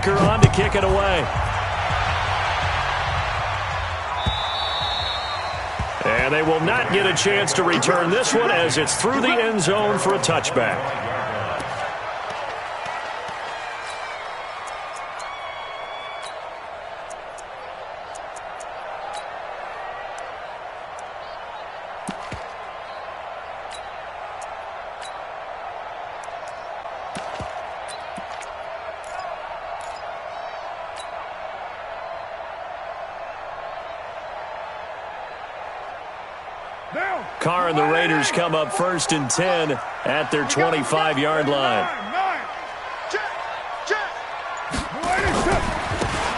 blocker on to kick it away. And they will not get a chance to return this one as it's through the end zone for a touchback. Carr and the Raiders come up 1st and 10 at their 25-yard line.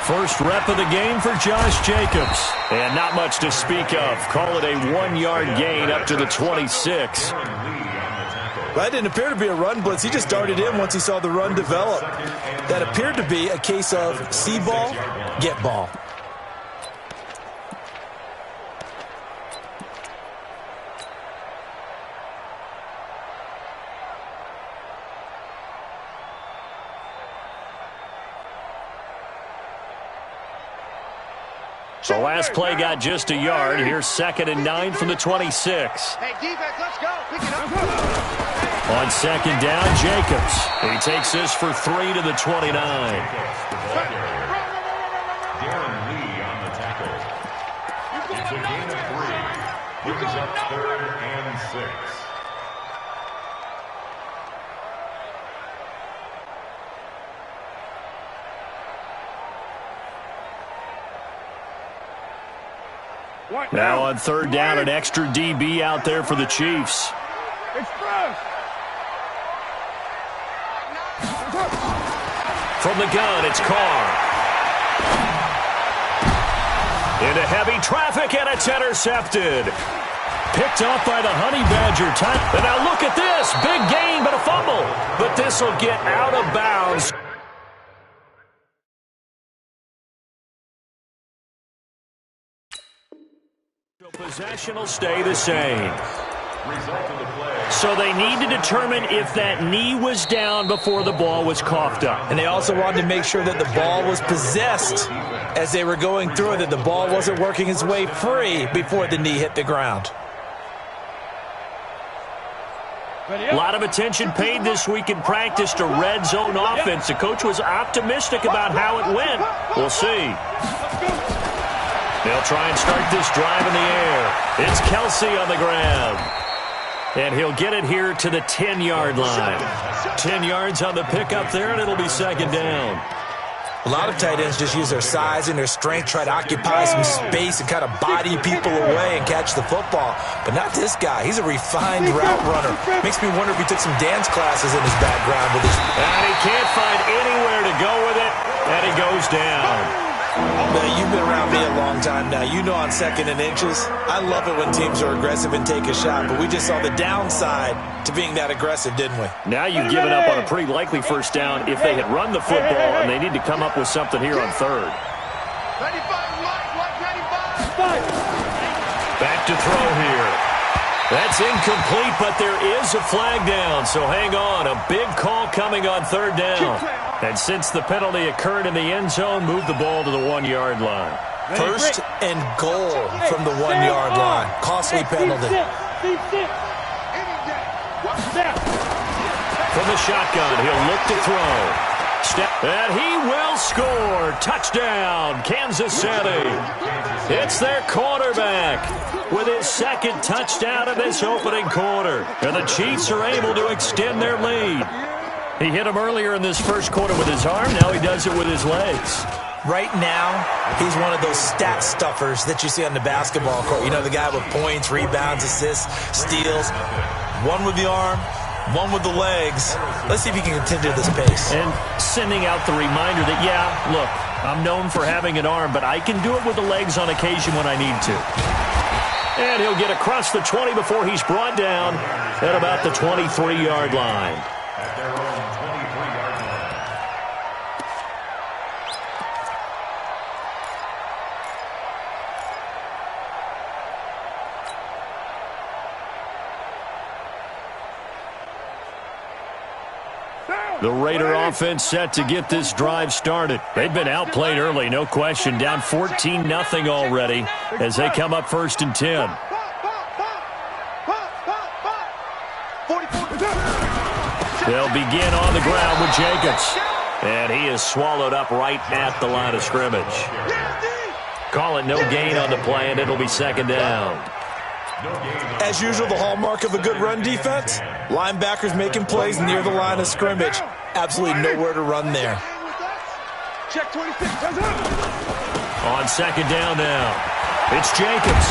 First rep of the game for Josh Jacobs. And not much to speak of. Call it a 1-yard gain up to the 26. That didn't appear to be a run blitz. He just darted in once he saw the run develop. That appeared to be a case of see ball, get ball. The last play got just a yard. Here's 2nd and 9 from the 26. Hey, defense, let's go. Pick it up. On 2nd down, Jacobs. He takes this for 3 to the 29. Darren Lee on the tackle. It's a gain of 3. Brings up 3rd and 6. Now on 3rd down, an extra DB out there for the Chiefs. From the gun, it's Carr. Into heavy traffic, and it's intercepted. Picked off by the Honey Badger. And now look at this. Big gain, but a fumble. But this will get out of bounds. Possession will stay the same. So they need to determine if that knee was down before the ball was coughed up. And they also wanted to make sure that the ball was possessed as they were going through it, that the ball wasn't working its way free before the knee hit the ground. A lot of attention paid this week in practice to red zone offense. The coach was optimistic about how it went. We'll see. They'll try and start this drive in the air. It's Kelsey on the ground. And he'll get it here to the 10-yard line. 10 yards on the pickup there, and it'll be 2nd down. A lot of tight ends just use their size and their strength, try to occupy some space and kind of body people away and catch the football. But not this guy. He's a refined route runner. Makes me wonder if he took some dance classes in his background with his... And he can't find anywhere to go with it, and he goes down. Now, you've been around me a long time now. You know on 2nd and inches, I love it when teams are aggressive and take a shot, but we just saw the downside to being that aggressive, didn't we? Now you've given up on a pretty likely first down if they had run the football, and they need to come up with something here on 3rd. Back to throw here. That's incomplete, but there is a flag down, so hang on. A big call coming on 3rd down. And since the penalty occurred in the end zone, move the ball to the 1-yard line. 1st and goal from the 1-yard line. Costly penalty. From the shotgun, he'll look to throw. And he will score. Touchdown, Kansas City. It's their quarterback with his 2nd touchdown of this opening quarter. And the Chiefs are able to extend their lead. He hit him earlier in this first quarter with his arm. Now he does it with his legs. Right now, he's one of those stat stuffers that you see on the basketball court. You know, the guy with points, rebounds, assists, steals. One with the arm, one with the legs. Let's see if he can continue this pace. And sending out the reminder that, yeah, look, I'm known for having an arm, but I can do it with the legs on occasion when I need to. And he'll get across the 20 before he's brought down at about the 23-yard line. At their own 23-yard line. Down. The Raider offense set to get this drive started. They've been outplayed early, no question. Down 14-0 already as they come up 1st and 10. They'll begin on the ground with Jacobs. And he is swallowed up right at the line of scrimmage. Call it no gain on the play, and it'll be 2nd down. As usual, the hallmark of a good run defense, linebackers making plays near the line of scrimmage. Absolutely nowhere to run there. Check 26. On 2nd down now, it's Jacobs.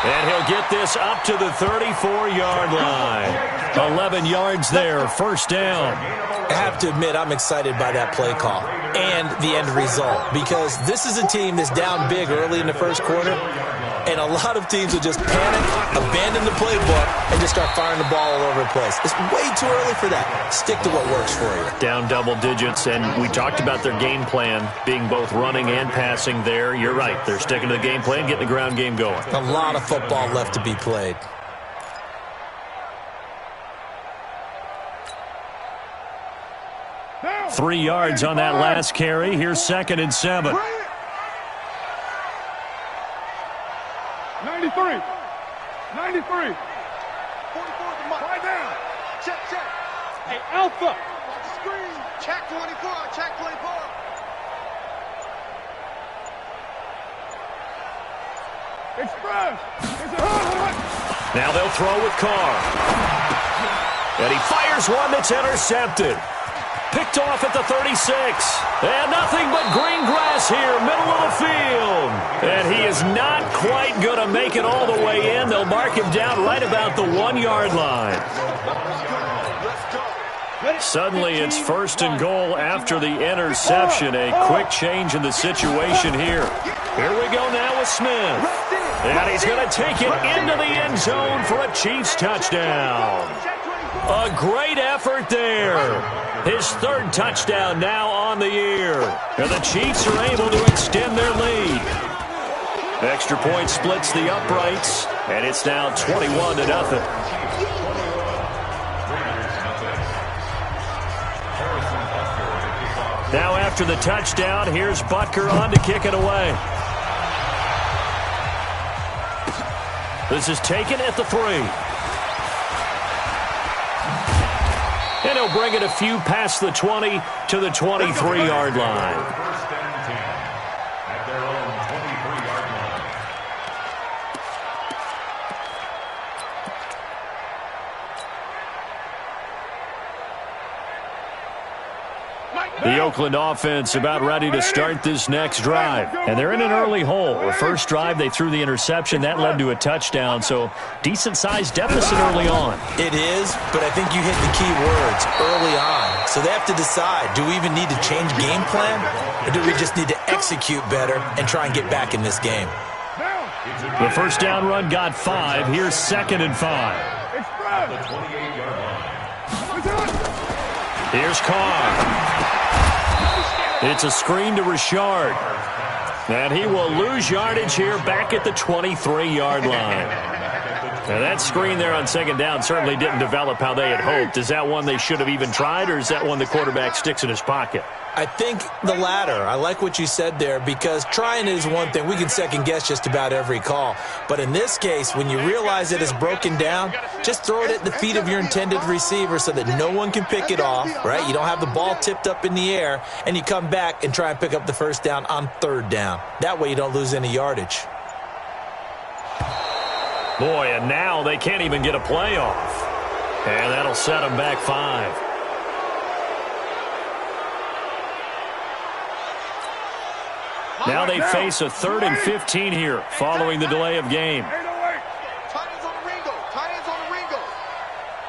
And he'll get this up to the 34-yard line. 11 yards there, 1st down. I have to admit, I'm excited by that play call and the end result, because this is a team that's down big early in the 1st quarter, and a lot of teams will just panic, abandon the playbook, and just start firing the ball all over the place. It's way too early for that. Stick to what works for you. Down double digits, and we talked about their game plan being both running and passing there. You're right. They're sticking to the game plan, getting the ground game going. A lot of football left to be played. Now. 3 yards on that last carry. Here's 2nd and 7. 93. 93. 44 to Mike. Right down. Check. Hey, Alpha. Screen. Check 24. Check 24. Express. Now they'll throw with Carr. And he fires one that's intercepted. Picked off at the 36. And nothing but green grass here, middle of the field. And he is not quite going to make it all the way in. They'll mark him down right about the 1-yard line. Suddenly it's 1st and goal after the interception. A quick change in the situation here. Here we go now with Smith. And he's going to take it into the end zone for a Chiefs touchdown. A great effort there. His 3rd touchdown now on the year. And the Chiefs are able to extend their lead. Extra point splits the uprights, and it's now 21-0. Now after the touchdown, here's Butker on to kick it away. This is taken at the 3. And he'll bring it a few past the 20 to the 23-yard line. 1st and 10 at their own 23-yard line. The Oakland offense about ready to start this next drive. And they're in an early hole. The first drive, they threw the interception. That led to a touchdown. So decent-sized deficit early on. It is, but I think you hit the key words, early on. So they have to decide, do we even need to change game plan? Or do we just need to execute better and try and get back in this game? The 1st down run got 5. Here's 2nd and 5. The 28-yard line. Here's Carr. It's a screen to Richard. And he will lose yardage here back at the 23-yard line. Now that screen there on 2nd down certainly didn't develop how they had hoped. Is that one they should have even tried, or is that one the quarterback sticks in his pocket? I think the latter. I like what you said there, because trying is one thing. We can second-guess just about every call. But in this case, when you realize it is broken down, just throw it at the feet of your intended receiver so that no one can pick it off, right? You don't have the ball tipped up in the air, and you come back and try and pick up the 1st down on 3rd down. That way you don't lose any yardage. Boy, and now they can't even get a play off. And that'll set them back 5. Now they face a 3rd and 15 here following the delay of game.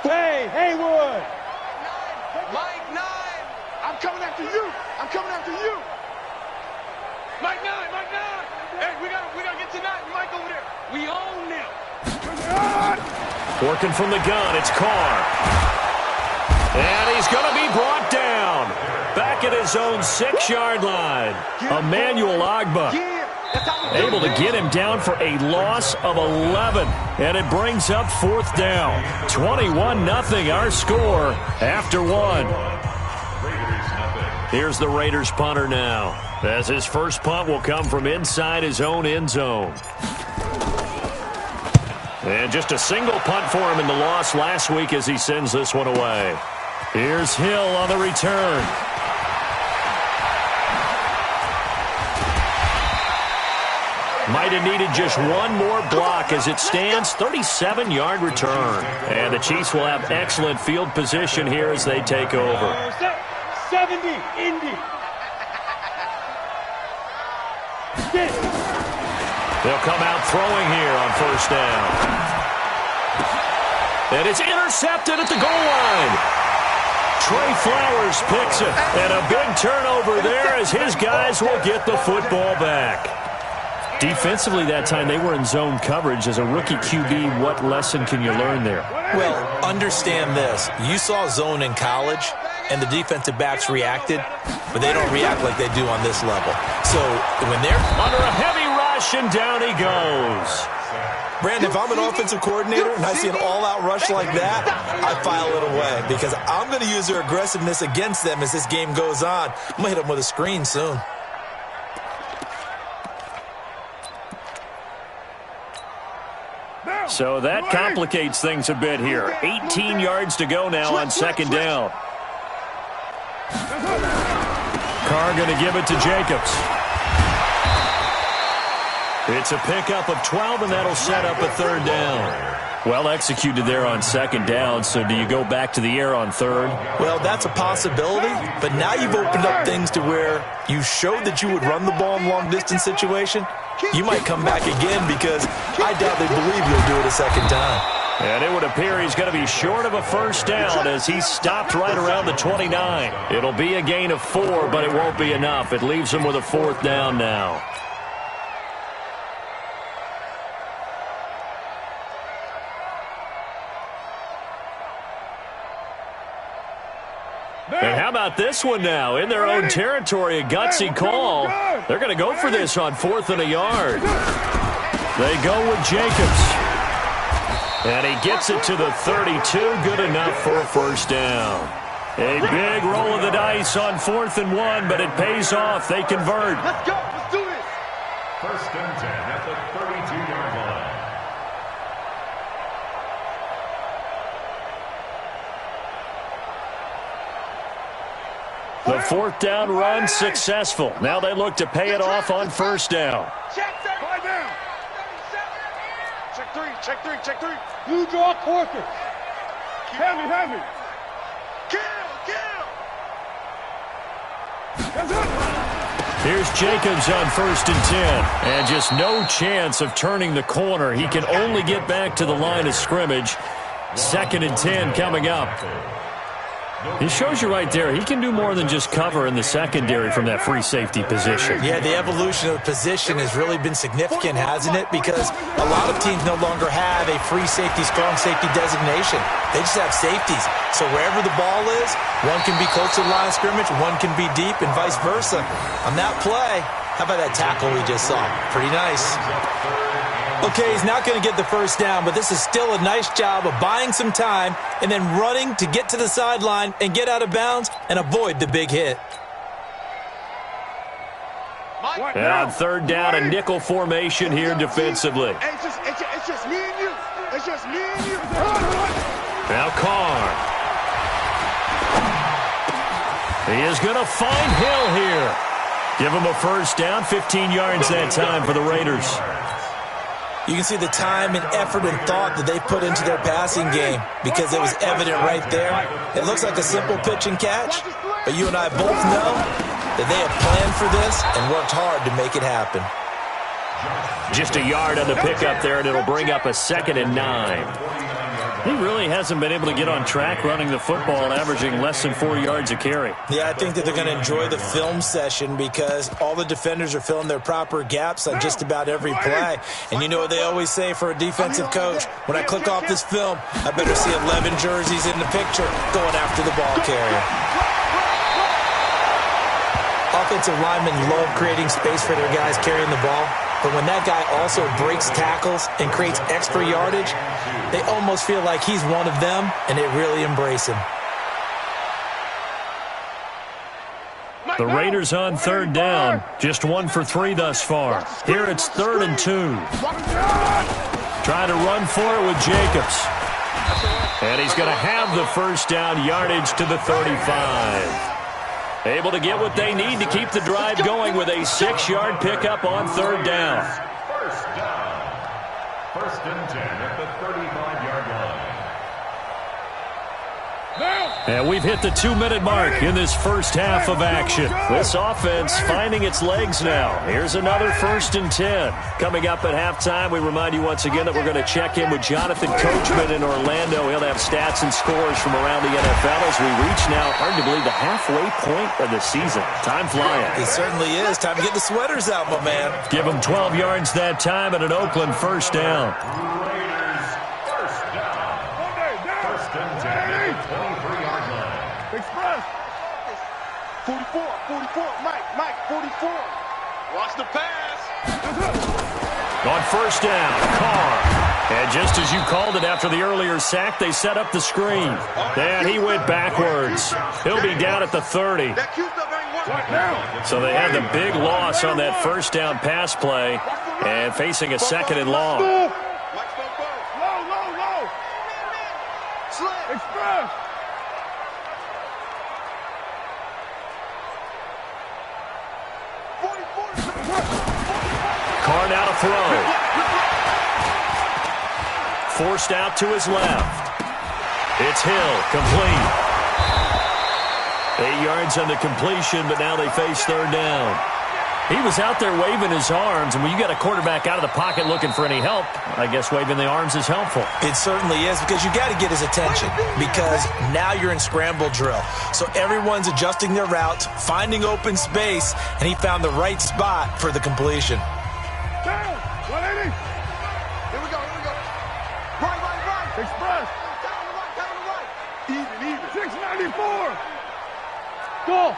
Hey, Haywood. Mike 9. I'm coming after you. Mike 9. Hey, we gotta get to 9. Mike over there. We own them. Working from the gun, it's Carr. And he's going to be brought down. Back at his own 6-yard line. Emmanuel Agba. Able to get him down for a loss of 11. And it brings up fourth down. 21-0 our score after one. Here's the Raiders punter now, as his first punt will come from inside his own end zone. And just a single punt for him in the loss last week as he sends this one away. Here's Hill on the return. Might have needed just one more block as it stands, 37-yard return. And the Chiefs will have excellent field position here as they take over. 70, Indy. They'll come out throwing here on first down. And it's intercepted at the goal line. Trey Flowers picks it. And a big turnover there as his guys will get the football back. Defensively that time, they were in zone coverage. As a rookie QB, what lesson can you learn there? Well, understand this. You saw zone in college, and the defensive backs reacted, but they don't react like they do on this level. So when they're under a heavy rush, and down he goes. Brandon, if I'm an offensive coordinator and I see an all-out rush like that, I file it away because I'm going to use their aggressiveness against them as this game goes on. I'm going to hit them with a screen soon. So that complicates things a bit here. 18 yards to go now on second down. Carr going to give it to Jacobs. It's a pickup of 12, and that'll set up a third down. Well executed there on second down, so do you go back to the air on third? Well, that's a possibility, but now you've opened up things to where you showed that you would run the ball in long-distance situation. You might come back again because I doubt they believe you'll do it a second time. And it would appear he's going to be short of a first down as he stopped right around the 29. It'll be a gain of 4, but it won't be enough. It leaves him with a fourth down now. And how about this one now? In their own territory, a gutsy call. They're going to go for this on 4th and a yard. They go with Jacobs. And he gets it to the 32. Good enough for a first down. A big roll of the dice on 4th and 1, but it pays off. They convert. Let's go. Let's do this. 1st and 10 at the 32-yard line. The fourth down run successful. Now they look to pay it off on first down. Check 3, check 3, check 3. You draw quarters. Have me. Kill. Here's Jacobs on 1st and 10. And just no chance of turning the corner. He can only get back to the line of scrimmage. 2nd and 10 coming up. He shows you right there, he can do more than just cover in the secondary from that free safety position. Yeah, the evolution of the position has really been significant, hasn't it? Because a lot of teams no longer have a free safety, strong safety designation. They just have safeties. So wherever the ball is, one can be close to the line of scrimmage, one can be deep, and vice versa. On that play, how about that tackle we just saw? Pretty nice. Okay, he's not going to get the first down, but this is still a nice job of buying some time and then running to get to the sideline and get out of bounds and avoid the big hit. And on third down, a nickel formation here defensively. It's just me and you. It's just me and you. Now Carr. He is going to find Hill here. Give him a first down, 15 yards that time for the Raiders. You can see the time and effort and thought that they put into their passing game because it was evident right there. It looks like a simple pitch and catch, but you and I both know that they have planned for this and worked hard to make it happen. Just a yard on the pickup there, and it'll bring up a 2nd and 9. He really hasn't been able to get on track running the football, averaging less than 4 yards a carry. Yeah, I think that they're going to enjoy the film session because all the defenders are filling their proper gaps on just about every play. And you know what they always say for a defensive coach? When I click off this film, I better see 11 jerseys in the picture going after the ball carrier. offensive linemen love creating space for their guys carrying the ball, but when that guy also breaks tackles and creates extra yardage, they almost feel like he's one of them, and they really embrace him. The Raiders on third down, just 1 for 3 thus far. Here it's 3rd and 2. Trying to run for it with Jacobs. And he's going to have the first down, yardage to the 35. Able to get what they need to keep the drive going with a 6-yard pickup on third down. First down. 1st and 10 at the 35-yard line. And we've hit the 2-minute mark in this first half of action. This offense finding its legs now. Here's another 1st and 10. Coming up at halftime, we remind you once again that we're going to check in with Jonathan Coachman in Orlando. He'll have stats and scores from around the NFL as we reach now, hard to believe, the halfway point of the season. Time flying. It certainly is. Time to get the sweaters out, my man. Give him 12 yards that time and an Oakland first down. Raiders first down. 1st and 10 at the 23-yard line. Express. 44, Mike, 44. Watch the pass. On first down, Carr. And just as you called it after the earlier sack, they set up the screen. And he went backwards. He'll be down at the 30. So they had the big loss on that first down pass play and facing a 2nd and long. Low. Express. Carr now to throw. Forced out to his left. It's Hill, complete. 8 yards on the completion, but now they face third down. He was out there waving his arms, and when you got a quarterback out of the pocket looking for any help, I guess waving the arms is helpful. It certainly is, because you got to get his attention, because now you're in scramble drill. So everyone's adjusting their routes, finding open space, and he found the right spot for the completion. Down. 180. Here we go. Right. Express. Down the right. Even. 694. Go.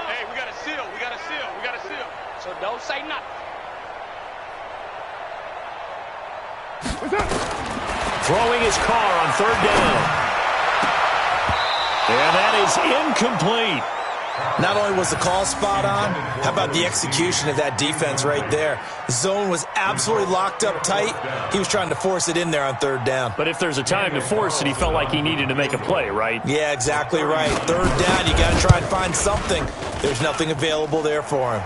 Hey, we got a seal. So don't say nothing. What's up? Throwing his car on third down. And that is incomplete. Not only was the call spot on, how about the execution of that defense right there? The zone was absolutely locked up tight. He was trying to force it in there on third down. But if there's a time to force it, he felt like he needed to make a play, right? Yeah, exactly right. Third down, you got to try and find something. There's nothing available there for him.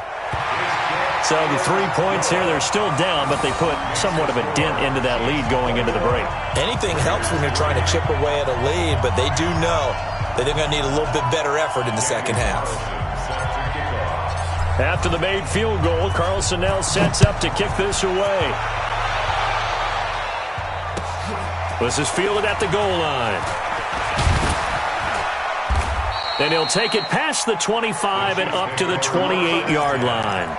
So the 3 points here, they're still down, but they put somewhat of a dent into that lead going into the break. Anything helps when you're trying to chip away at a lead, but they do know that they're going to need a little bit better effort in the second half. After the made field goal, Carlson now sets up to kick this away. This is fielded at the goal line. Then he'll take it past the 25 and up to the 28-yard line.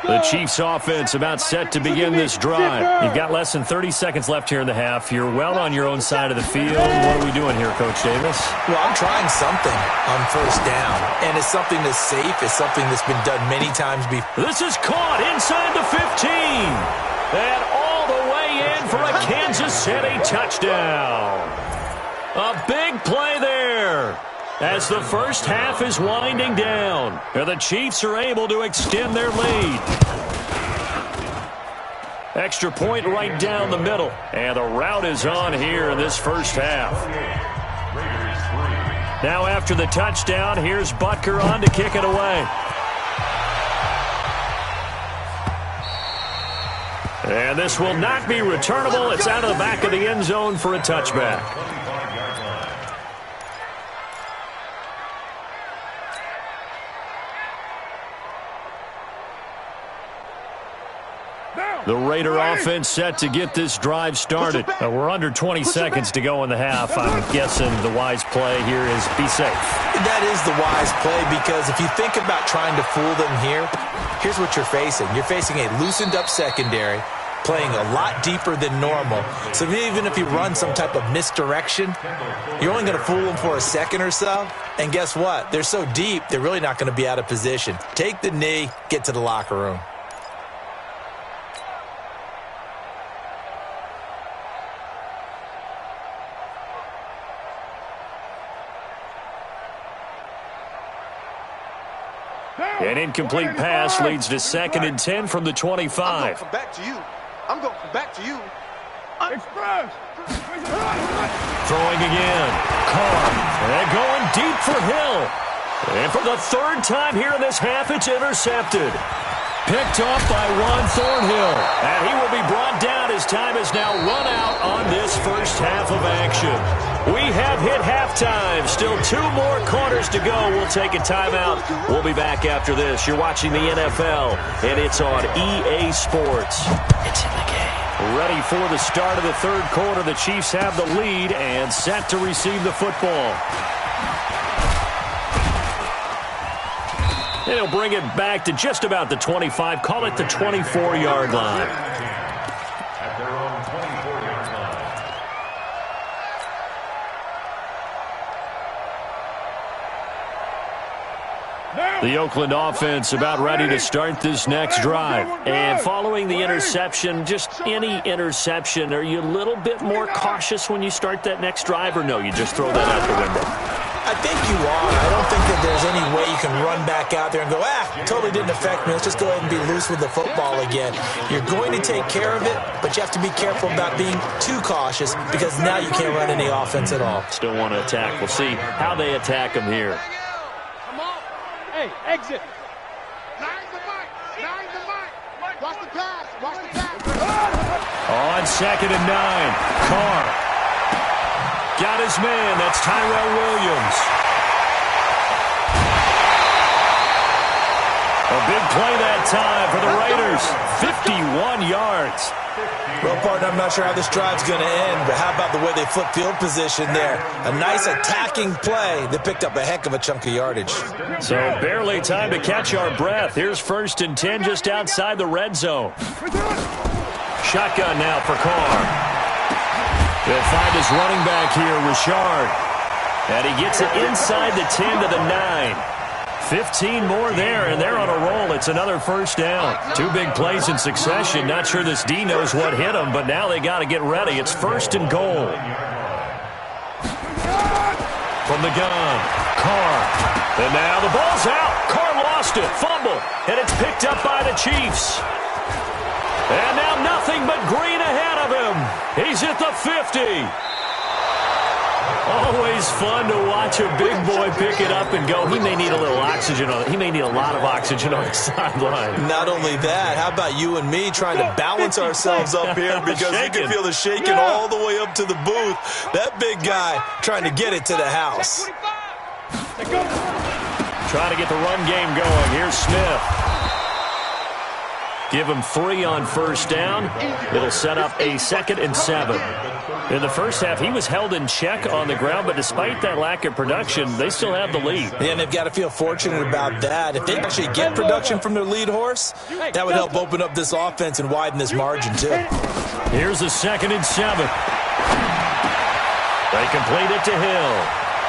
The Chiefs offense about set to begin this drive. You've got less than 30 seconds left here in the half. You're well on your own side of the field. What are we doing here, Coach Davis? Well, I'm trying something on first down, and it's something that's safe. It's something that's been done many times before. This is caught inside the 15. And all the way in for a Kansas City touchdown. A big play there. As the first half is winding down, the Chiefs are able to extend their lead. Extra point right down the middle. And the route is on here in this first half. Now after the touchdown, here's Butker on to kick it away. And this will not be returnable. It's out of the back of the end zone for a touchback. The Raider offense set to get this drive started. We're under 20 seconds to go in the half. I'm guessing the wise play here is be safe. That is the wise play, because if you think about trying to fool them here, here's what you're facing. You're facing a loosened up secondary. playing a lot deeper than normal. So even if you run some type of misdirection, you're only going to fool them for a second or so. And guess what? They're so deep, they're really not going to be out of position. Take the knee, get to the locker room. An incomplete pass leads to 2nd and 10 from the 25. I'm going back to you. I'm going back to you. Express. Throwing again. Carr. And going deep for Hill. And for the 3rd time here in this half, it's intercepted. Picked off by Juan Thornhill. And he will be brought down as time has now run out on this first half of action. We have hit halftime. Still 2 more quarters to go. We'll take a timeout. We'll be back after this. You're watching the NFL, and it's on EA Sports. It's in the game. Ready for the start of the 3rd quarter. The Chiefs have the lead and set to receive the football. And he'll bring it back to just about the 25. Call it the 24-yard line. At their own 24-yard line. The Oakland offense about ready to start this next drive. And following the interception, just any interception, are you a little bit more cautious when you start that next drive, or no, you just throw that out the window? I think you are. I don't think that there's any way you can run back out there and go, totally didn't affect me. Let's just go ahead and be loose with the football again. You're going to take care of it, but you have to be careful about being too cautious because now you can't run any offense at all. Still want to attack. We'll see how they attack them here. Come on. Hey, exit. Nine the mic. Watch the pass. On 2nd and 9. Carr. Got his man. That's Tyrell Williams. A big play that time for the Raiders. 51 yards. Well, partner, I'm not sure how this drive's going to end, but how about the way they flip field position there? A nice attacking play that picked up a heck of a chunk of yardage. So barely time to catch our breath. Here's 1st and 10 just outside the red zone. Shotgun now for Carr. They'll find his running back here, Richard. And he gets it inside the 10 to the 9. 15 more there, and they're on a roll. It's another 1st down. 2 big plays in succession. Not sure this D knows what hit him, but now they got to get ready. It's 1st and goal. From the gun, Carr. And now the ball's out. Carr lost it. Fumble. And it's picked up by the Chiefs. And now nothing but green ahead of him. He's at the 50. Always fun to watch a big boy pick it up and go. He may need a little oxygen on it. He may need a lot of oxygen on the sideline. Not only that, how about you and me trying to balance ourselves up here because you can feel the shaking all the way up to the booth. That big guy trying to get it to the house. Trying to get the run game going. Here's Smith. Give him 3 on 1st down. It'll set up a 2nd and 7. In the first half, he was held in check on the ground, but despite that lack of production, they still have the lead. And they've got to feel fortunate about that. If they actually get production from their lead horse, that would help open up this offense and widen this margin, too. Here's the 2nd and 7. They complete it to Hill.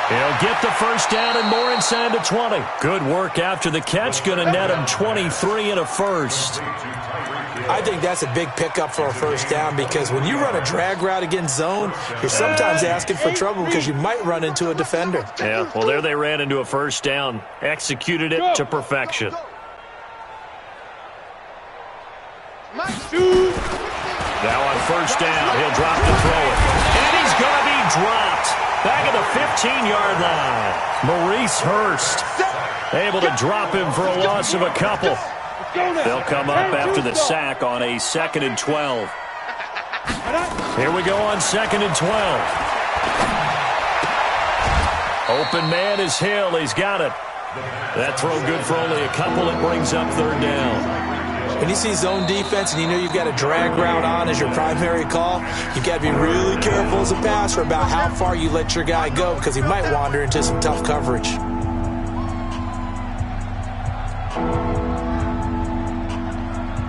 He'll get the 1st down and more inside the 20. Good work after the catch. Going to net him 23 and a 1st. I think that's a big pickup for a 1st down because when you run a drag route against zone, you're sometimes asking for trouble because you might run into a defender. Yeah, well, there they ran into a 1st down. Executed it to perfection. Now on 1st down, he'll drop to throw it. And he's going to be dropped. Back at the 15-yard line. Maurice Hurst able to drop him for a loss of a couple. They'll come up after the sack on a 2nd and 12. Here we go on 2nd and 12. Open man is Hill. He's got it. That throw good for only a couple. It brings up 3rd down. When you see zone defense and you know you've got a drag route on as your primary call, you've got to be really careful as a passer about how far you let your guy go because he might wander into some tough coverage.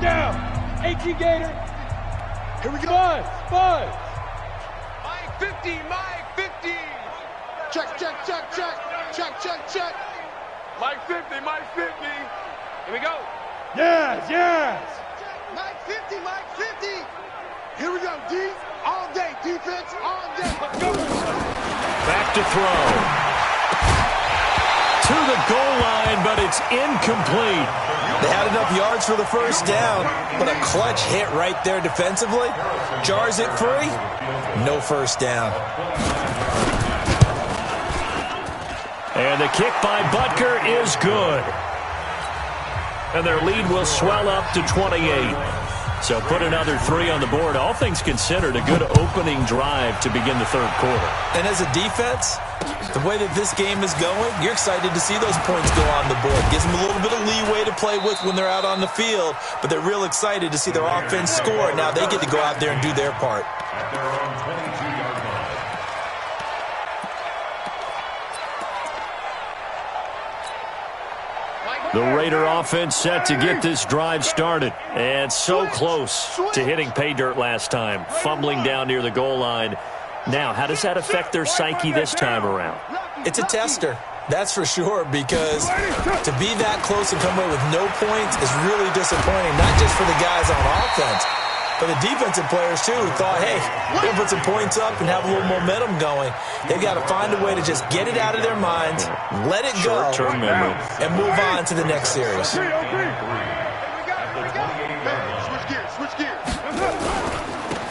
Down. 18 Gator. Here we go. Five. Mike 50, Mike 50. Check. Mike 50, Mike 50. Here we go. Yes. Mike 50, Mike 50. Here we go, D. All day, defense, all day. Let's go. Back to throw. To the goal line, but it's incomplete. They had enough yards for the first down, but a clutch hit right there defensively. Jars it free. No first down. And the kick by Butker is good. And their lead will swell up to 28. So put another 3 on the board. All things considered, a good opening drive to begin the third quarter. And as a defense, the way that this game is going, you're excited to see those points go on the board. Gives them a little bit of leeway to play with when they're out on the field, but they're real excited to see their offense score. Now they get to go out there and do their part. At their own 22-yard line. The Raider offense set to get this drive started. And so close to hitting pay dirt last time. Fumbling down near the goal line. Now, how does that affect their psyche this time around? It's a tester, that's for sure, because to be that close and come away with no points is really disappointing, not just for the guys on offense, but the defensive players, too, who thought, hey, we're going to put some points up and have a little momentum going. They've got to find a way to just get it out of their minds, let it go, Short-term memory, and move on to the next series. Switch gears.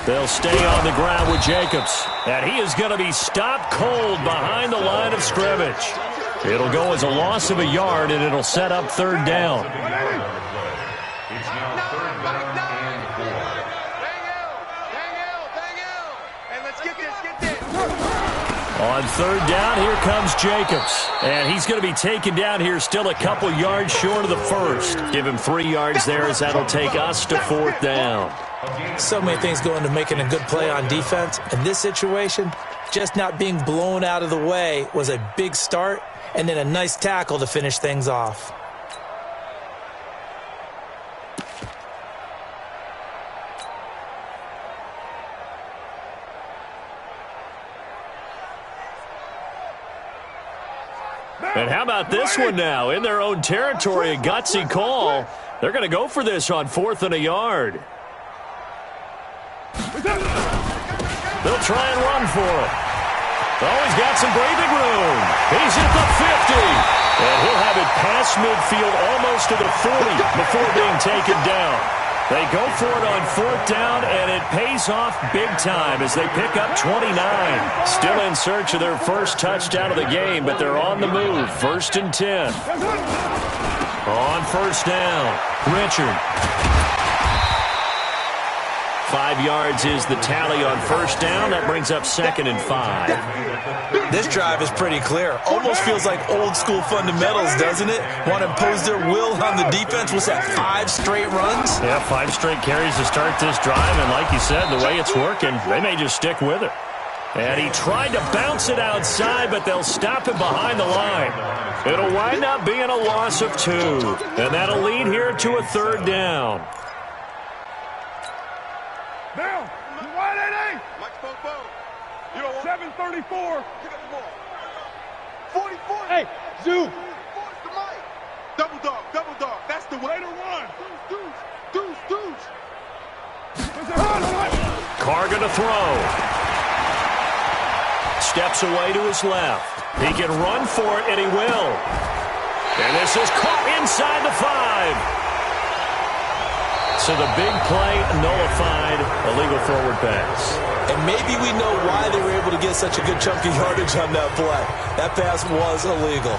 They'll stay on the ground with Jacobs. And he is going to be stopped cold behind the line of scrimmage. It'll go as a loss of a yard, and it'll set up third down. It's now third down and 4. Bang out. And let's get this. On third down, here comes Jacobs. And he's going to be taken down here still a couple yards short of the first. Give him 3 yards there as that'll take us to fourth down. So many things go into making a good play on defense. In this situation, just not being blown out of the way was a big start, and then a nice tackle to finish things off. And how about this one now? In their own territory, a gutsy call. They're going to go for this on 4th and a yard. They'll try and run for it. Oh, he's got some breathing room. He's at the 50. And he'll have it past midfield almost to the 40 before being taken down. They go for it on 4th down, and it pays off big time as they pick up 29. Still in search of their first touchdown of the game, but they're on the move. 1st and 10. On 1st down, Richard. 5 yards is the tally on 1st down. That brings up 2nd and 5. This drive is pretty clear. Almost feels like old school fundamentals, doesn't it? Want to impose their will on the defense. What's that, 5 straight runs? Yeah, 5 straight carries to start this drive. And like you said, the way it's working, they may just stick with it. And he tried to bounce it outside, but they'll stop him behind the line. It'll wind up being a loss of 2. And that'll lead here to a 3rd down. Now, wide 8. Mike Popo. 734. Pick up the ball. 44. Hey, Zoo. Double dog. That's the way to run. Deuce. Carr gonna throw. Steps away to his left. He can run for it, and he will. And this is caught inside the 5. So the big play nullified, illegal forward pass. And maybe we know why they were able to get such a good chunk of yardage on that play. That pass was illegal.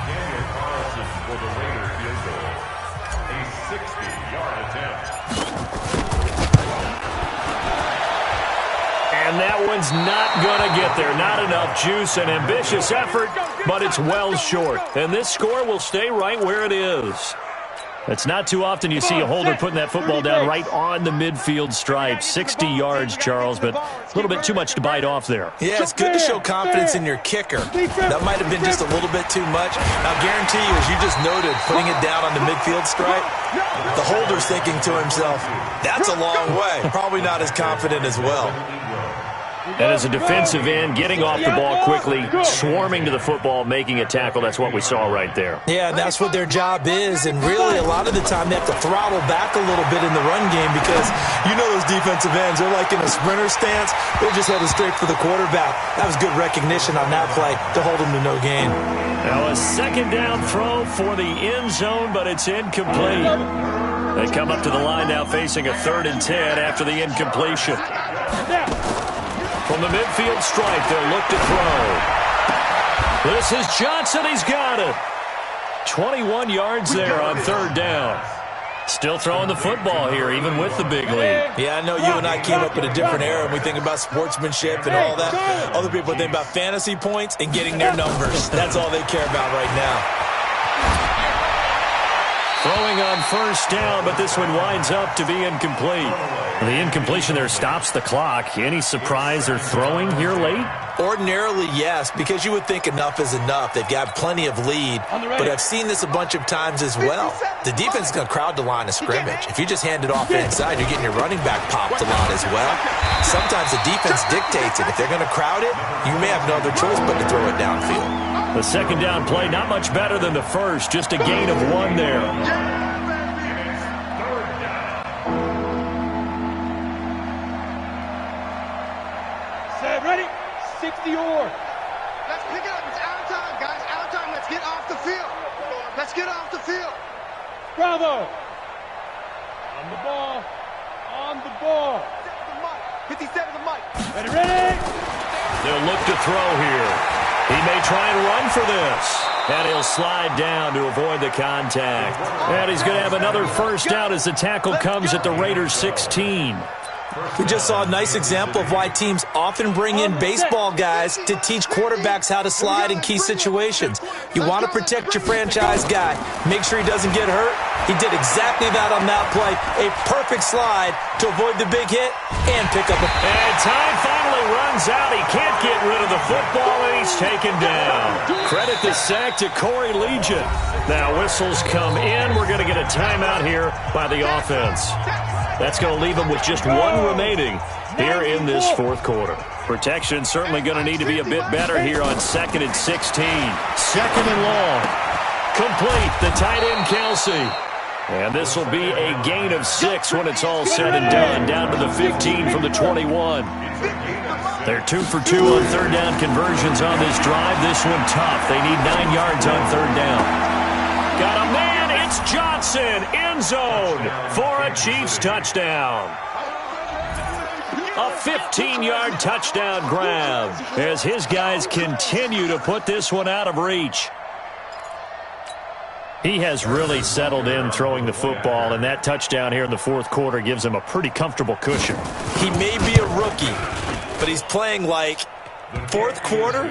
Daniel Carlson for the Raider field goal. A 60-yard attempt. And that one's not going to get there. Not enough juice. An ambitious effort, but it's well short. And this score will stay right where it is. It's not too often you see a holder putting that football down right on the midfield stripe. 60 yards, Charles, but a little bit too much to bite off there. Yeah, it's good to show confidence in your kicker. That might have been just a little bit too much. I'll guarantee you, as you just noted, putting it down on the midfield stripe, the holder's thinking to himself, that's a long way. Probably not as confident as well. And as a defensive end, getting off the ball quickly, swarming to the football, making a tackle, that's what we saw right there. Yeah, and that's what their job is. And really, a lot of the time, they have to throttle back a little bit in the run game because you know those defensive ends, they're like in a sprinter stance. They're just headed straight for the quarterback. That was good recognition on that play to hold them to no gain. Now a second down throw for the end zone, but it's incomplete. They come up to the line now facing a 3rd and 10 after the incompletion. From the midfield stripe, they'll look to throw. This is Johnson. He's got it. 21 yards there on 3rd down. Still throwing the football here, even with the big lead. Yeah, I know you and I came up in a different era, and we think about sportsmanship and all that. Other people think about fantasy points and getting their numbers. That's all they care about right now. Throwing on 1st down, but this one winds up to be incomplete. The incompletion there stops the clock. Any surprise they're throwing here late? Ordinarily, yes, because you would think enough is enough. They've got plenty of lead, but I've seen this a bunch of times as well. The defense is going to crowd the line of scrimmage. If you just hand it off inside, you're getting your running back popped a lot as well. Sometimes the defense dictates it. If they're going to crowd it, you may have no other choice but to throw it downfield. The second down play, not much better than the first, just a gain of 1 there. Set, ready? 60 or. Let's pick it up. It's out of time, guys. Out of time. Let's get off the field. Let's get off the field. Bravo. On the ball. On the ball. 57 the mic. Ready, ready. They'll look to throw here. He may try and run for this. And he'll slide down to avoid the contact. And he's going to have another 1st down as the tackle comes at the Raiders' 16. We just saw a nice example of why teams often bring in baseball guys to teach quarterbacks how to slide in key situations. You want to protect your franchise guy. Make sure he doesn't get hurt. He did exactly that on that play. A perfect slide to avoid the big hit and pick up a... And time finally runs out. He can't get rid of the football, and he's taken down. Credit the sack to Corey Legion. Now whistles come in. We're going to get a timeout here by the offense. That's going to leave them with just 1 remaining here in this 4th quarter. Protection certainly going to need to be a bit better here on 2nd and 16. 2nd and long. Complete, the tight end Kelsey. And this will be a gain of 6 when it's all said and done. Down to the 15 from the 21. They're 2 for 2 on 3rd down conversions on this drive. This one tough. They need 9 yards on 3rd down. Got a man. It's Johnson, end zone for a Chiefs touchdown. A 15-yard touchdown grab as his guys continue to put this one out of reach. He has really settled in throwing the football, and that touchdown here in the 4th quarter gives him a pretty comfortable cushion. He may be a rookie, but he's playing like 4th quarter,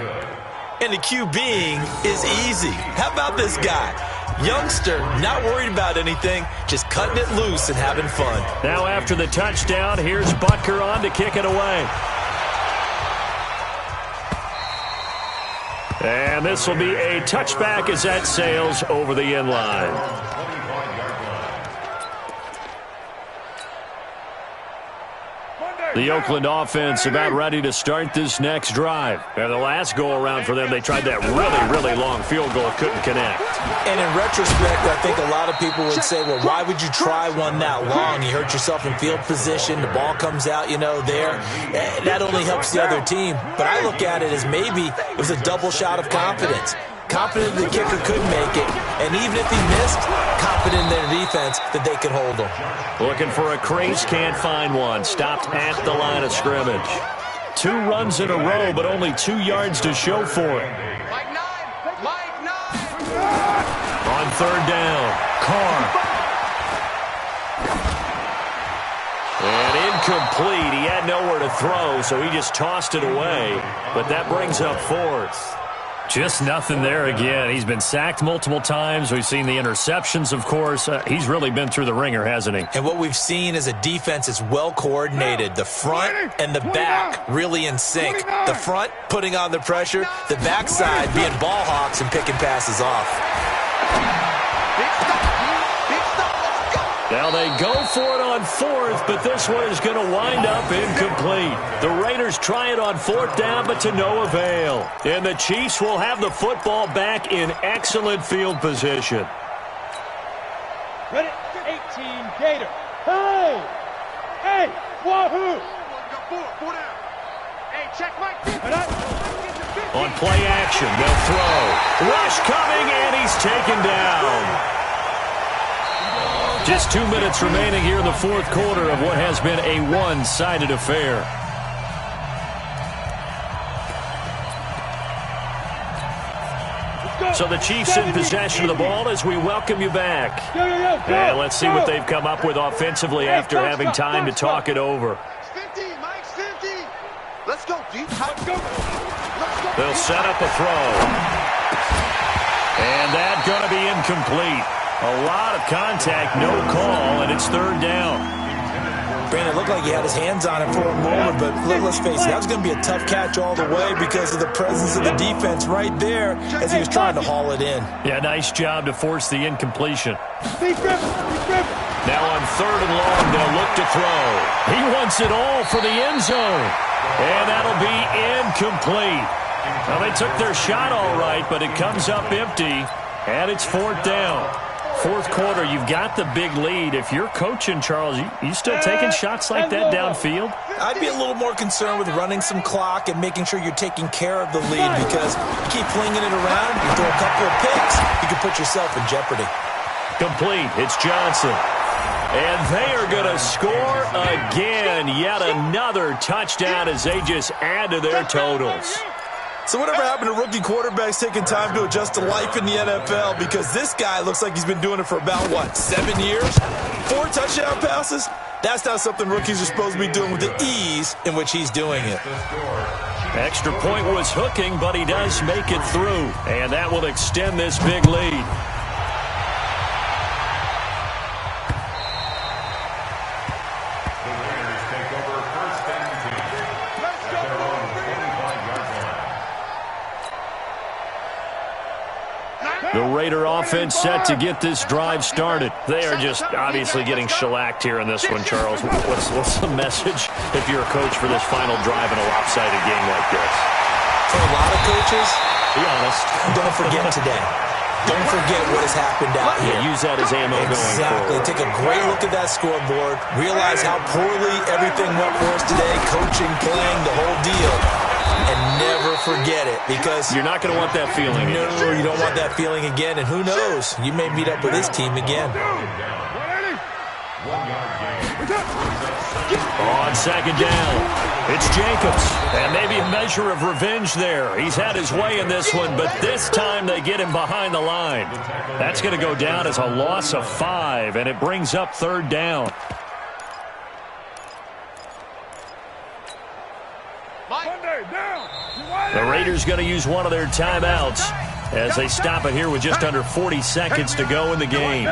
and the QBing is easy. How about this guy? Youngster, not worried about anything, just cutting it loose and having fun. Now after the touchdown, here's Butker on to kick it away. And this will be a touchback as that sails over the end line. The Oakland offense about ready to start this next drive. And the last go-around for them, they tried that really long field goal, couldn't connect. And in retrospect, I think a lot of people would say, well, why would you try one that long? You hurt yourself in field position. The ball comes out, there. That only helps the other team. But I look at it as maybe it was a double shot of confidence. Confident the kicker could make it, and even if he missed, confident in their defense that they could hold him. Looking for a crease, can't find one. Stopped at the line of scrimmage. 2 runs in a row, but only 2 yards to show for it. On 3rd down, Carr. And incomplete. He had nowhere to throw, so he just tossed it away. But that brings up 4th. Just nothing there again. He's been sacked multiple times. We've seen the interceptions, of course. He's really been through the ringer, hasn't he? And what we've seen is a defense that's well coordinated. The front and the back really in sync. The front putting on the pressure, the backside being ball hawks and picking passes off. Now they go for it on fourth, but this one is going to wind up incomplete. The Raiders try it on fourth down, but to no avail. And the Chiefs will have the football back in excellent field position. Ready? 18, Gator. Hey! Hey! Wahoo! Hey, check my... On play action, they'll throw. Rush coming, and he's taken down. Just 2 minutes remaining here in the fourth quarter of what has been a one-sided affair. So the Chiefs in possession of the ball as we welcome you back. And let's see what they've come up with offensively after having time to talk it over. Mike's 50. Let's go, deep. They'll set up a throw. And that's going to be incomplete. A lot of contact, no call, and it's third down. Brandon, it looked like he had his hands on it for a moment, but let's face it, that was going to be a tough catch all the way because of the presence of the defense right there as he was trying to haul it in. Yeah, nice job to force the incompletion. Now on third and long, they'll look to throw. He wants it all for the end zone, and that'll be incomplete. Well, they took their shot all right, but it comes up empty, and it's fourth down. Fourth quarter, you've got the big lead. If you're coaching, Charles, you still taking shots like that downfield? I'd be a little more concerned with running some clock and making sure you're taking care of the lead because you keep flinging it around, you throw a couple of picks, you can put yourself in jeopardy. Complete. It's Johnson. And they are going to score again. Yet another touchdown as they just add to their totals. So whatever happened to rookie quarterbacks taking time to adjust to life in the NFL? Because this guy looks like he's been doing it for about, 7 years? 4 touchdown passes? That's not something rookies are supposed to be doing with the ease in which he's doing it. Extra point was hooking, but he does make it through. And that will extend this big lead. The Raider offense set to get this drive started. They are just obviously getting shellacked here in this one, Charles. What's the message if you're a coach for this final drive in a lopsided game like this? For a lot of coaches, be honest, don't forget today. Don't forget what has happened out here. Use that as ammo going forward. Take a great look at that scoreboard. Realize how poorly everything went for us today. Coaching, playing, the whole deal. And never forget it because you're not going to want that feeling. No, you don't want that feeling again. And who knows? You may meet up with this team again. On second down, it's Jacobs. And maybe a measure of revenge there. He's had his way in this one, but this time they get him behind the line. That's going to go down as a loss of 5, and it brings up third down. The Raiders going to use one of their timeouts as they stop it here with just under 40 seconds to go in the game.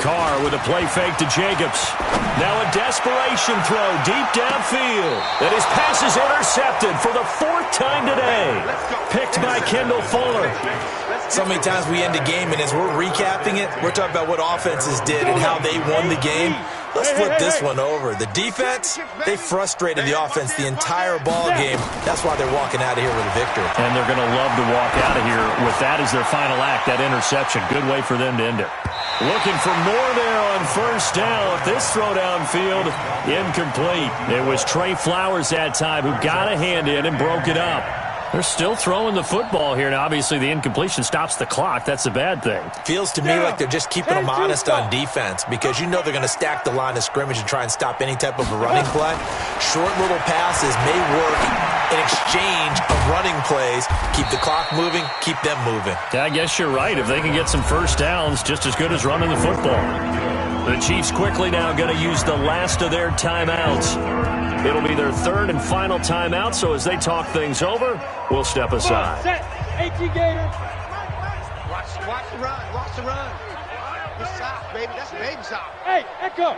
Carr with a play fake to Jacobs. Now a desperation throw deep downfield. And his pass is intercepted for the 4th time today. Picked by Kendall Fuller. So many times we end a game, and as we're recapping it, we're talking about what offenses did and how they won the game. Let's flip this one over. The defense, they frustrated the offense the entire ball game. That's why they're walking out of here with a victory. And they're going to love to walk out of here with that as their final act, that interception. Good way for them to end it. Looking for more there on first down. This throw downfield, incomplete. It was Trey Flowers that time who got a hand in and broke it up. They're still throwing the football here. Now, obviously, the incompletion stops the clock. That's a bad thing. Feels to me like they're just keeping them honest on defense because you know they're going to stack the line of scrimmage and try and stop any type of a running play. Short little passes may work in exchange of running plays. Keep the clock moving, keep them moving. Yeah, I guess you're right. If they can get some first downs, just as good as running the football. The Chiefs quickly now going to use the last of their timeouts. It'll be their third and final timeout, so as they talk things over, we'll step aside. Set. 18 Gators. Watch the run. Watch the run. It's soft, baby. That's baby soft. Hey, Echo.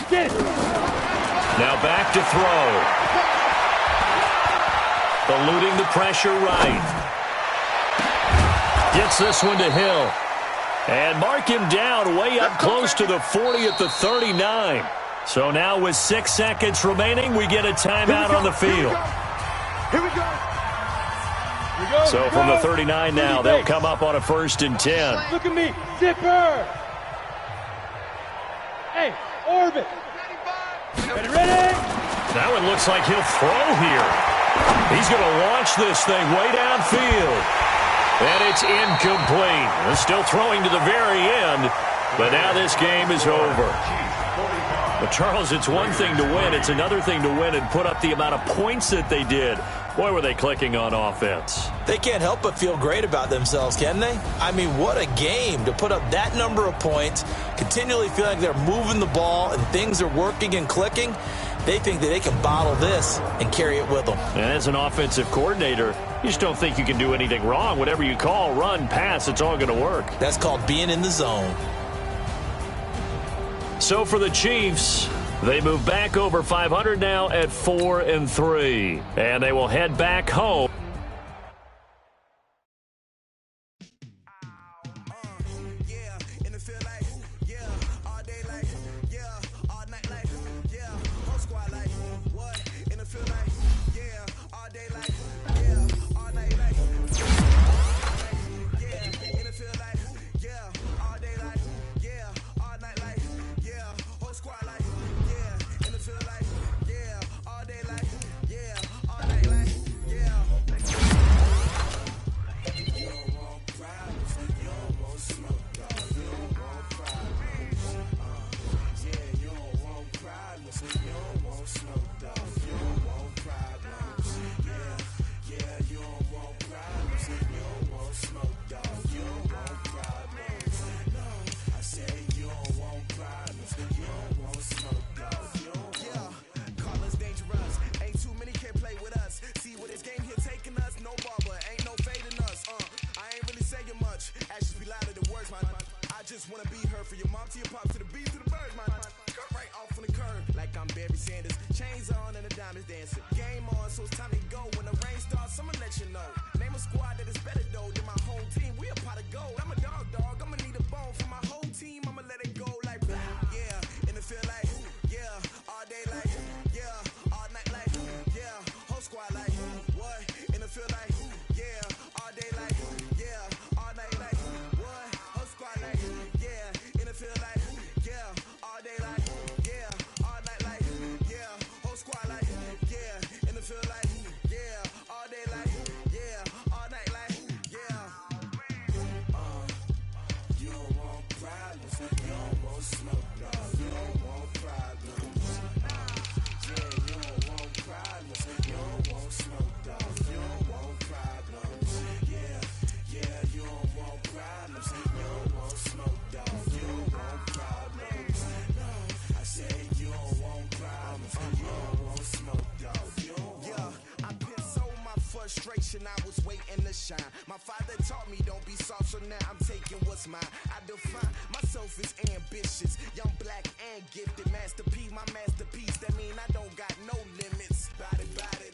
Get it. Now back to throw. Eluding the pressure right. Gets this one to Hill. And mark him down way up close to the 40 at the 39. So now with 6 seconds remaining, we get a timeout on the field. Here we go. So from the 39 now, they'll come up on a 1st and 10. Look at me. Zipper. Hey, orbit. Ready? That one looks like he'll throw here. He's going to launch this thing way downfield. And it's incomplete. They're still throwing to the very end, but now this game is over. But, Charles, it's one thing to win. It's another thing to win and put up the amount of points that they did. Boy, were they clicking on offense. They can't help but feel great about themselves, can they? I mean, what a game to put up that number of points, continually feel like they're moving the ball and things are working and clicking. They think that they can bottle this and carry it with them. And as an offensive coordinator, you just don't think you can do anything wrong. Whatever you call, run, pass, it's all going to work. That's called being in the zone. So for the Chiefs, they move back over 500 now at 4-3. And they will head back home. I was waiting to shine. My father taught me don't be soft, so now I'm taking what's mine. I define myself as ambitious, young, black, and gifted. Master P, my masterpiece. That mean I don't got no limits. Bout it,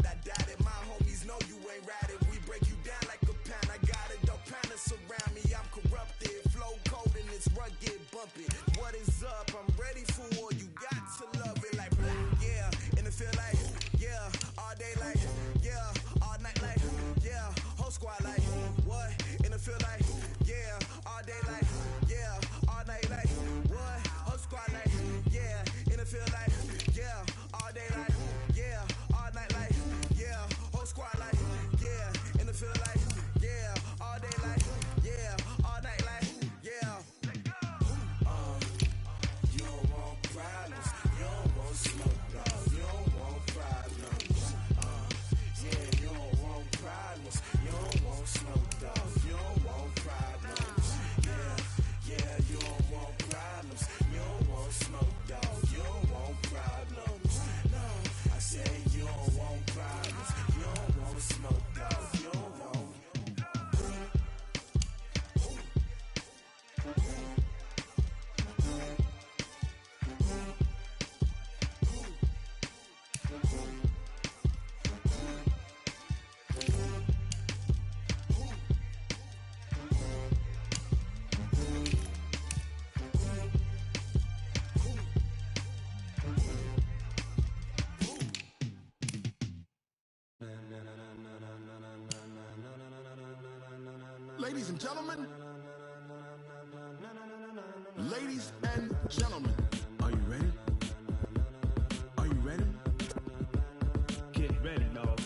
I doubt it. My homies know you ain't ride it. We break you down like a pound. I got it, don't pound it surround me. I'm corrupted, flow cold and it's rugged, bumpy. What is up? I'm ready for war. You got to love it like yeah, and it feel like yeah, all day like yeah, all night like yeah, whole squad like what? And it feel like yeah, all day like yeah, all night like what? Whole squad like yeah, and it feel like yeah, all day like yeah, all night like yeah, whole squad like yeah. Ladies and gentlemen. Ladies and gentlemen. Are you ready? Are you ready? Get ready, dog.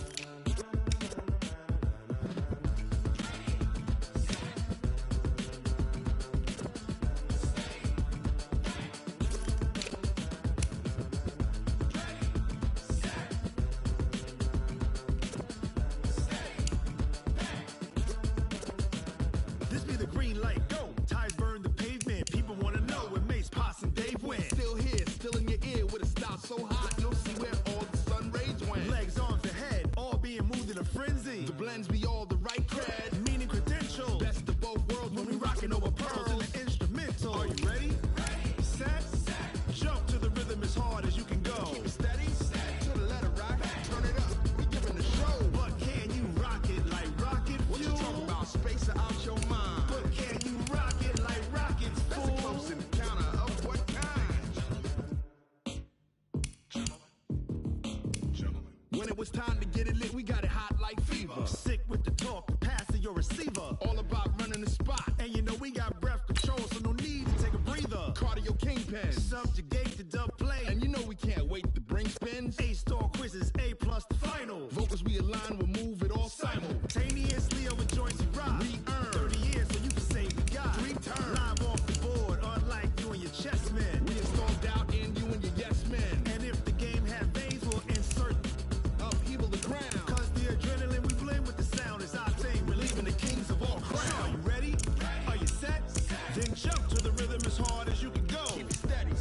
This be the green light, go. Tires burn the pavement. People wanna know where Mace, Pops, and Dave went. Still here, still in your ear with a style so hot, you'll see where all the sun rays went. Legs, arms, and head, all being moved in a frenzy. The blends be all the right cred, meaning credentials. Best of both worlds when we rockin' over pearls in the instrumental. Are you ready? Set, jump to the rhythm as hard as you can go. Keep it steady, to the letter rock. Turn it up, we giving the show. But can you rock it like rocket fuel? What you talking about? Space out your mind. But can you rock it like rockets, fool? That's a close encounter of what kind? Gentlemen. When it was time to get it lit, we got it hot like fever. Sick with the talk, pass to your receiver. All about running the spot. And you know we got breath control, so no need to take a breather. Cardio kingpin, subjugate the dub play. And you know we can't wait to bring spins. A-star quizzes, A+ the final. Vocals we align, we'll move it all simultaneously over joints we rock. We earn 30 years so you can say we got 3 turns. Live off the board, unlike you and your chess men. We installed doubt in you and your yes men. And if the game had veins, we'll insert upheaval the ground. Cause the adrenaline we blend with the sound is our thing. We're leaving the kings of all crowns. Are you ready? Are you set? Then jump to the rhythm as hard as you can go. Keep it steady,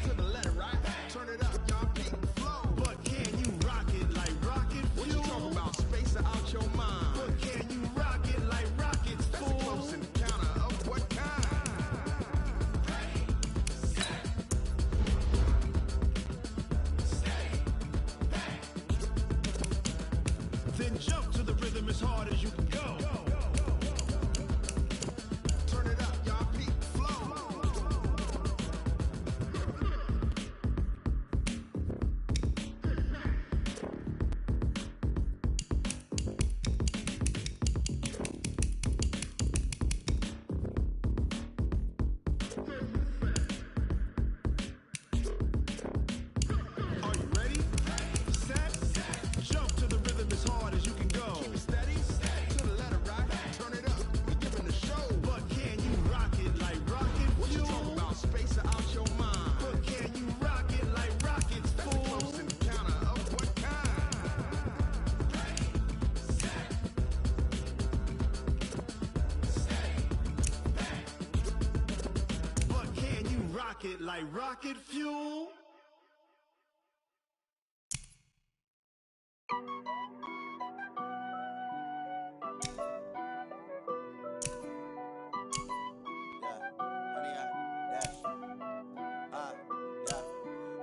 to the letter right. Turn it up, y'all peak flow. But can you rock it like rocket fuel? What you talking about? Space out your mind. But can you rock it like rockets, fool? That's a close encounter of what kind? Then jump to the rhythm as hard as you can go. Turn it up, y'all peak flow. Are you ready? Set, jump to the rhythm as hard as you can go. Keep it steady, to the letter rock. Turn it up, we giving the show. But can you rock it like rocket fuel? What you talking about? Space out your mind. But can you rock it like rockets, fool? That's a close encounter of what kind? But can you rock it like rocket fuel?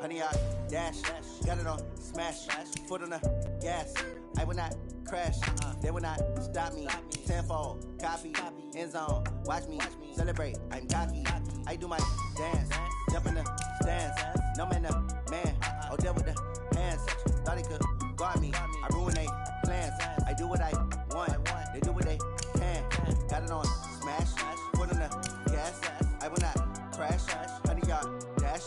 Honey, I dash, got it on smash, foot on the gas. I will not crash, they will not stop me. Tenfold, copy, end zone, watch me celebrate. I'm cocky, I do my dance, jump in the stands. No man, the man, oh, deal with the hands. Thought he could guard me, I ruin they plans. I do what I want, they do what they can. Got it on smash, foot on the gas. I will not crash, honey, y'all dash,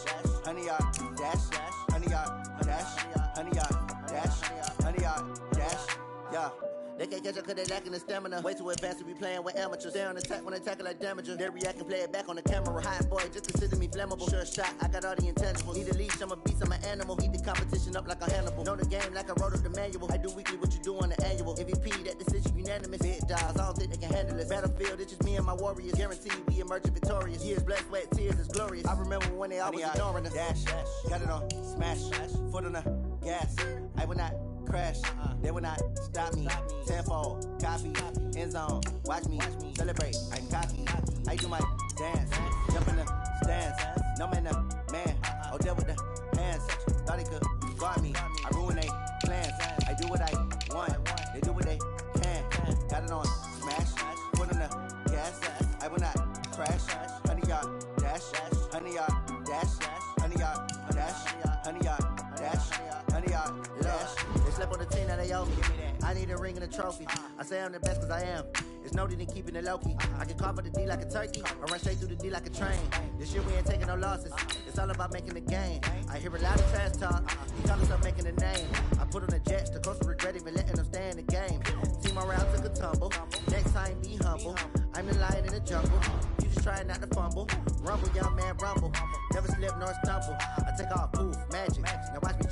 honey, y'all dash, honey, y'all dash, honey, y'all dash, honey, y'all dash, yeah. They can't catch up cause they lacking the stamina. Way too advanced to be playing with amateurs. Stay on attack when they tackle like damager. They react and play it back on the camera. Hot boy, just consider me flammable. Sure shot, I got all the intangibles. Need a leash, I'm a beast, I'm an animal. Eat the competition up like a Hannibal. Know the game like I wrote up the manual. I do weekly what you do on the annual. MVP, that decision unanimous. Big dogs, I don't think they can handle it. Battlefield, it's just me and my warriors. Guaranteed we emerging victorious. Years, blood, sweat, tears, is glorious. I remember when they always ignoring us. Dash, got it on smash, foot on the gas. I will not crash, they will not stop me. Tenfold, copy, end zone, watch me celebrate. I'm cocky, I do my dance, jump in the stands. No man, the man, oh, deal with the hands. Thought he could guard me, I ruin they plans. I do what I want, they do what they can. Got it on smash, foot on the gas. I will not crash, honey, y'all dash, honey, y'all dash, honey, y'all dash, honey, y'all dash, honey, y'all dash. They slept on the team that they owe me. I need a ring and a trophy. I say I'm the best cause I am. It's no need in keeping it low-key. I can carve up the D like a turkey, or run straight through the D like a train. This year we ain't taking no losses. It's all about making the game. I hear a lot of trash talk. He call himself making a name. I put on the Jets, the coach will regret even letting them stay in the game. Team around took a tumble. Next time be humble. I'm the lion in the jungle. You just trying not to fumble. Rumble, young man, rumble. Never slip nor stumble. I take off, poof, magic. Now watch me.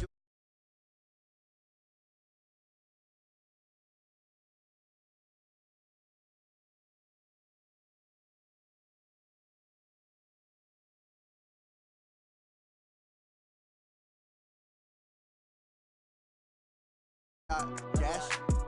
Dash.